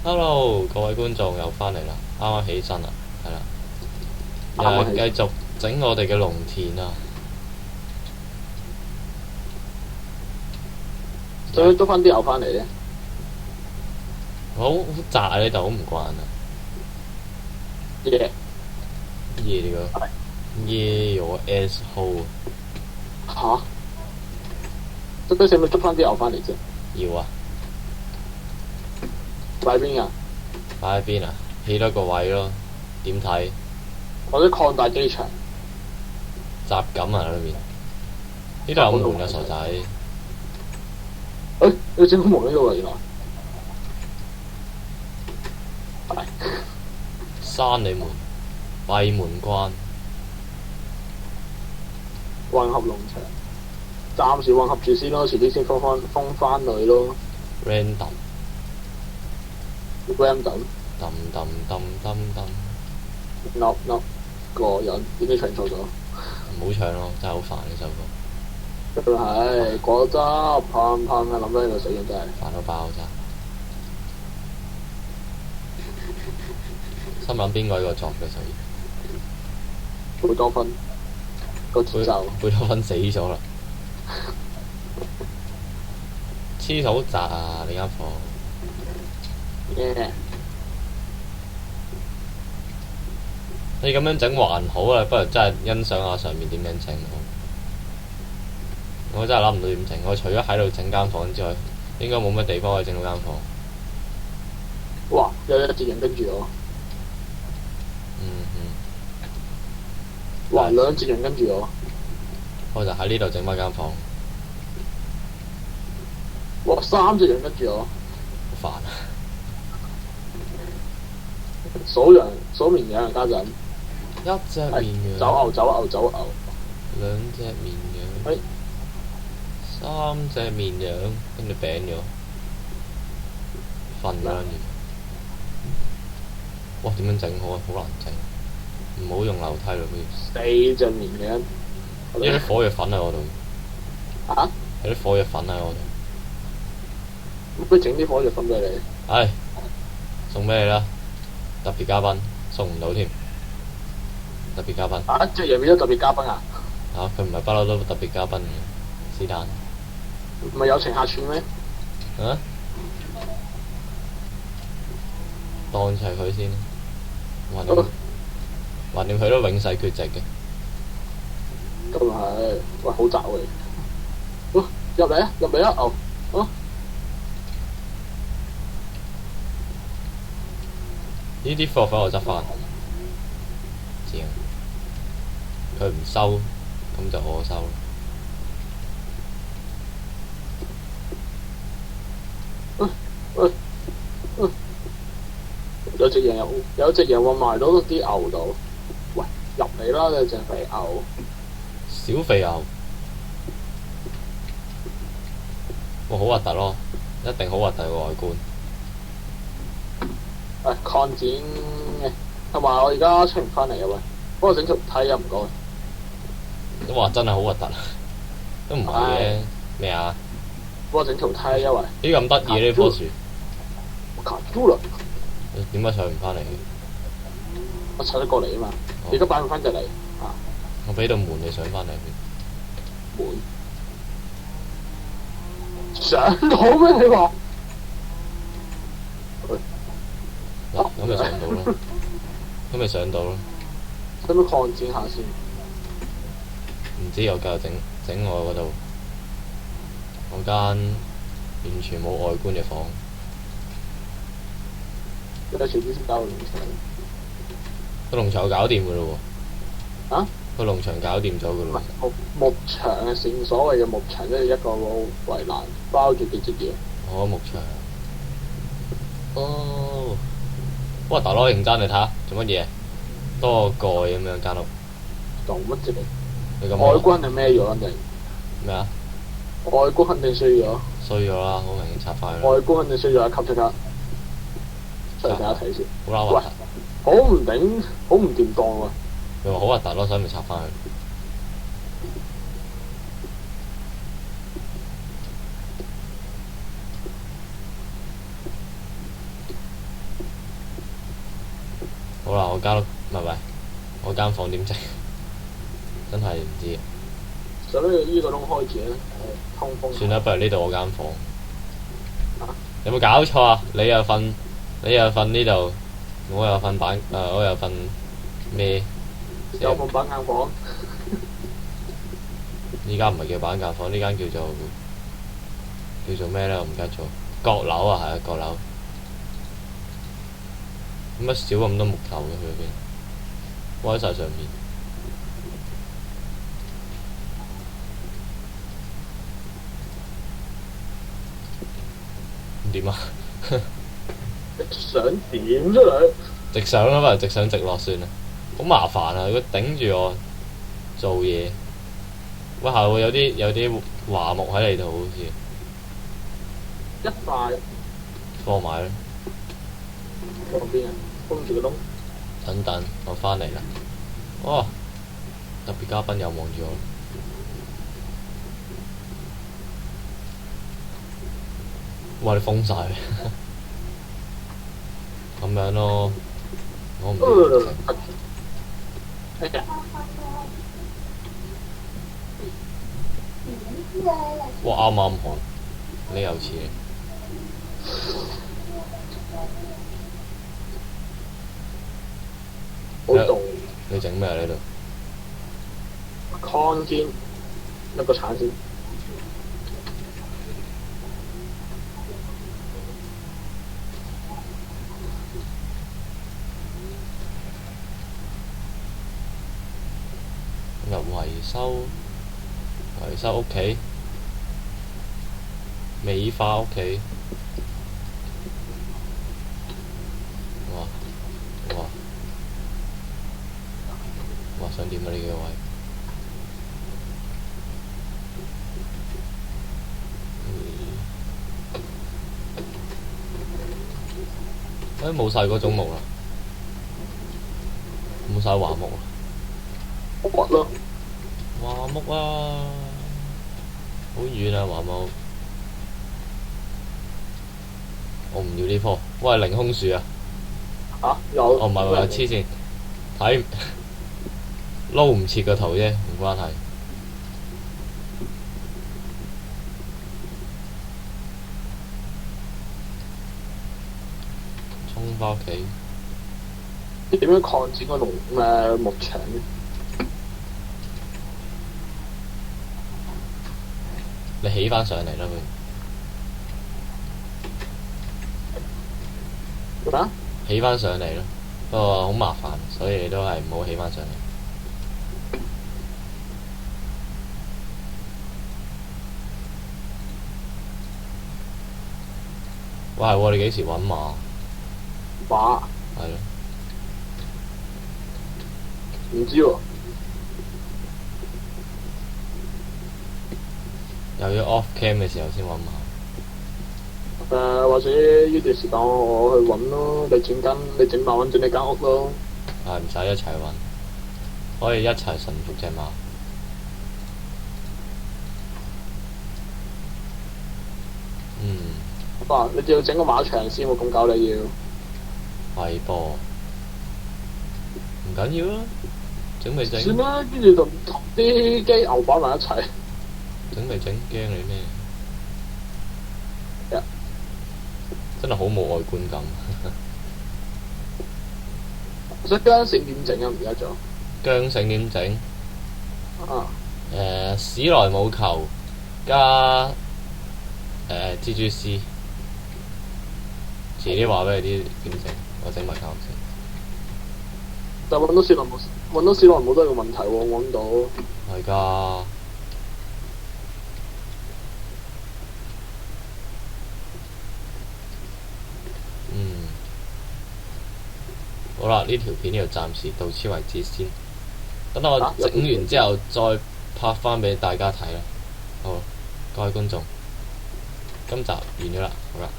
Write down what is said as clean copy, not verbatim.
Hello，各位觀眾又翻嚟啦，啱啱起身啦，係啦，又係繼續整我哋嘅農田啊！想唔想捉翻啲牛翻嚟咧？好窄啊！呢度好唔慣啊！耶！耶你個耶我 asshole 嚇！使唔使捉翻啲牛翻嚟啫？要啊！擺邊啊？擺喺邊啊？起多個位咯，點睇？或者擴大機場？雜感啊裏面，呢度有門啊傻仔！你整個門喺度啊原來。係。閂你門，閉門關。混合農場，暫時混合住先咯，遲啲先封翻佢咯。Random。Random。揼揼揼揼揼。No，個人點解唱錯咗？唔好唱咯，真係好煩呢首歌。係果汁噴噴啊！諗到呢度死人真係。煩到爆炸。心諗邊個呢個作嘅所以。貝多芬個節奏。貝多芬死咗啦！黐手好窄啊！你間房。耶！你咁樣整還好啊，不如真係欣賞下上面點樣整好。我真係諗唔到點整，我除咗喺度整間房之外，應該冇乜地方可以整到間房。哇！有一隻人跟住我。哇！兩隻人跟住我。我就喺呢度整翻間房。哇！三隻人跟住我。好煩啊！數綿羊啊家陣。一隻綿羊。走牛。兩隻綿羊。三隻綿羊，跟住餅咗，瞓啦跟住。哇！點樣整好啊？好難整，唔好用樓梯咯，不如。四隻綿羊。有啲火藥粉喺我度。嚇？有啲火藥粉喺我度。不如整啲火藥粉俾你。唉，送俾你啦，特別嘉賓，送唔到添。特別嘉賓。啊！隻嘢變咗特別嘉賓啊！佢唔係不嬲都特別嘉賓嘅，是但。唔係有情客串咩？啊？當齊佢先，橫掂佢都永世缺席嘅。咁係，喂，好窄喎！入嚟啊！牛！呢啲貨粉我執翻，正。佢唔收，咁就我收。有隻人話埋到啲牛度，喂，入嚟啦！你隻肥牛。小肥牛。哇！好核突咯，一定好核突個外觀。擴展嘅，同埋我而家出唔翻嚟啊喂，幫我整條梯啊唔該。都話真係好核突，都唔係嘅。咩啊？幫我整條梯啊喂。咦咁得意呢棵樹？我卡住啦！點解上唔翻嚟？我踩咗過嚟啊嘛，而家擺唔翻隻嚟啊！我俾道門你上翻嚟。門上到咩？你話？咁咪上到咯，咁咪上到咯。使唔使擴展下先？唔知我繼續整我嗰度，嗰間完全冇外觀嘅房。有遲啲先搞個農場。個農場搞掂噶咯喎。啊？個農場搞掂咗噶咯喎。牧場啊，正所謂嘅牧場，即係一個圍欄包住幾隻嘢。牧場。哦。哇！大佬認真，你睇下做乜嘢？多個蓋咁樣間屋。做乜啫你咁外觀係咩咗肯定？咩啊？外觀肯定衰咗。衰咗啦，好明顯拆翻去啦。外觀肯定衰咗，吸即刻出嚟睇下睇先。好撚核突。好唔頂，好唔掂當喎。你話好核突咯，所以咪拆翻去。好啦，我間屋唔係，我間房點整？真係唔知。就呢個窿開住咧，通風。算啦，不如呢度我間房。啊有冇搞錯啊？你又瞓呢度，我又瞓我又瞓咩？有冇板間房？呢間唔係叫板間房，呢間叫做咩咧？我唔記得咗。閣樓啊，係啊，閣樓。點解少咁多木頭嘅佢嗰邊？歪晒上面。點啊？想點出嚟？直上啦，不如直上直落算啦。好麻煩啊！如果頂住我做嘢，喂係喎，有啲華木喺你度好似。一塊放埋啦。放邊啊？封住個窿。等，我翻嚟啦。哦，特別嘉賓又望住我。哇！你封晒佢，咁樣咯。我唔知。哎呀！哇！啱好，你有錢。好凍。你整咩啊？呢度？抗堅一個鏟先。入維修屋企，美化屋企。哇！想點啊？呢幾個位？冇晒嗰種木啦，冇晒華木啦。骨咯。華木啊，好遠啊華木。我唔要呢棵，喂，凌空樹啊！嚇有？哦，唔係黐線，睇撈唔切個圖啫，唔關係。衝返屋企。你點樣擴展個木牆咧？你起返上嚟啦佢。啊？起返上嚟咯，不過好麻煩，所以你都係唔好起返上嚟。喂，係喎，你幾時揾馬？馬？係咯。唔知喎。又要 off cam 嘅時候先揾馬。或者呢段時間我去揾咯，你整馬揾整你間屋咯。係唔使一齊揾，可以一齊馴服隻馬。哇！你仲要整個馬場先喎，咁搞你要。係噃，唔緊要啦，整咪整。算啦，跟住同啲機牛擺埋一齊。整咪整，驚你咩？Yeah. 真係好冇外觀感。所以韁繩點整啊？唔記得咗。韁繩點整？啊。史萊姆球加蜘蛛絲。遲啲話俾你啲點整，我整埋教先。但揾到史萊姆都係個問題喎，我揾到。係㗎。好啦，呢條片就暫時到此為止先。等我整完之後再拍翻俾大家睇啦。好，各位觀眾，今集完咗啦，好啦。